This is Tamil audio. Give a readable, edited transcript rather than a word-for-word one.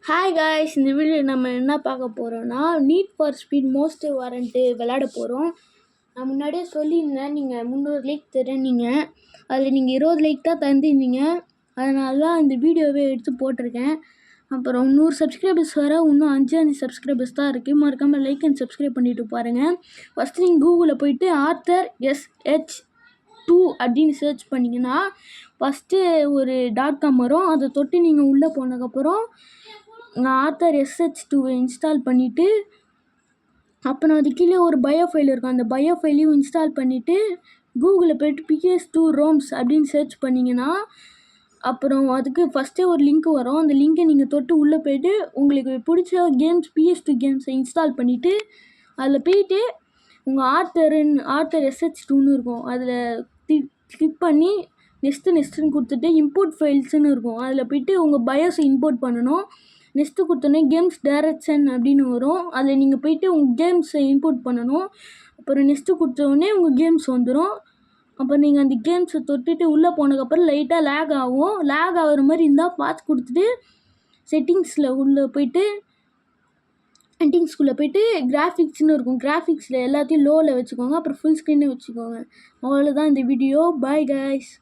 ஹாய் காய்ஸ், இந்த வீடியோ நம்ம என்ன பார்க்க போகிறோன்னா need for speed most warrant விளையாட போகிறோம். நான் முன்னாடியே சொல்லியிருந்தேன், நீங்கள் 300 லைக் தரேன்னீங்க. அதில் நீங்கள் 20 லைக் தான் தந்திருந்தீங்க. அதனால தான் இந்த வீடியோவே எடுத்து போட்டிருக்கேன். அப்புறம் 100 சப்ஸ்கிரைபர்ஸ் வர இன்னும் 5 சப்ஸ்கிரைபர்ஸ் தான் இருக்குது. மறக்காமல் லைக் அண்ட் சப்ஸ்கிரைப் பண்ணிவிட்டு பாருங்கள். ஃபஸ்ட்டு நீங்கள் கூகுளில் போய்ட்டு ஆர்த்தர் SH2 அப்படின்னு சர்ச் பண்ணிங்கன்னா ஃபஸ்ட்டு ஒரு .com வரும். அதை தொட்டு நீங்கள் உள்ளே போனதுக்கப்புறம் ஆர்த்தர் SH2 இன்ஸ்டால் பண்ணிவிட்டு அப்புறம் அது கீழே ஒரு பயோ ஃபைல் இருக்கும். அந்த பயோ ஃபைலையும் இன்ஸ்டால் பண்ணிவிட்டு கூகுளில் போய்ட்டு PS2 ROMs அப்படின்னு சர்ச் பண்ணிங்கன்னா அப்புறம் அதுக்கு ஃபஸ்ட்டே ஒரு லிங்க் வரும். அந்த லிங்க்கை நீங்கள் தொட்டு உள்ளே போய்ட்டு உங்களுக்கு பிடிச்ச கேம்ஸ் PS2 கேம்ஸை இன்ஸ்டால் பண்ணிவிட்டு அதில் போய்ட்டு உங்கள் ஆர்த்தர் SH2ன்னு இருக்கும். அதில் கிளிக் பண்ணி நெக்ஸ்ட்டுன்னு கொடுத்துட்டு இம்போர்ட் ஃபைல்ஸுன்னு இருக்கும். அதில் போய்ட்டு உங்கள் பயோஸை இம்போர்ட் பண்ணணும். நெக்ஸ்ட்டு கொடுத்தோன்னே கேம்ஸ் டைரக்ஷன் அப்படின்னு வரும். அதில் நீங்கள் போய்ட்டு உங்கள் கேம்ஸை இம்போர்ட் பண்ணணும். அப்புறம் நெக்ஸ்ட்டு கொடுத்தோடனே உங்கள் கேம்ஸ் வந்துடும். அப்புறம் நீங்கள் அந்த கேம்ஸை தொட்டுட்டு உள்ளே போனதுக்கப்புறம் லைட்டாக லேக் ஆகும். லேக் ஆகிற மாதிரி இருந்தால் பார்த்து கொடுத்துட்டு செட்டிங்ஸ்குள்ளே போய்ட்டு கிராஃபிக்ஸ்னு இருக்கும். கிராஃபிக்ஸில் எல்லாத்தையும் லோவில் வச்சுக்கோங்க. அப்புறம் ஃபுல் ஸ்க்ரீனே வச்சுக்கோங்க. அவ்வளோதான் இந்த வீடியோ. Bye guys.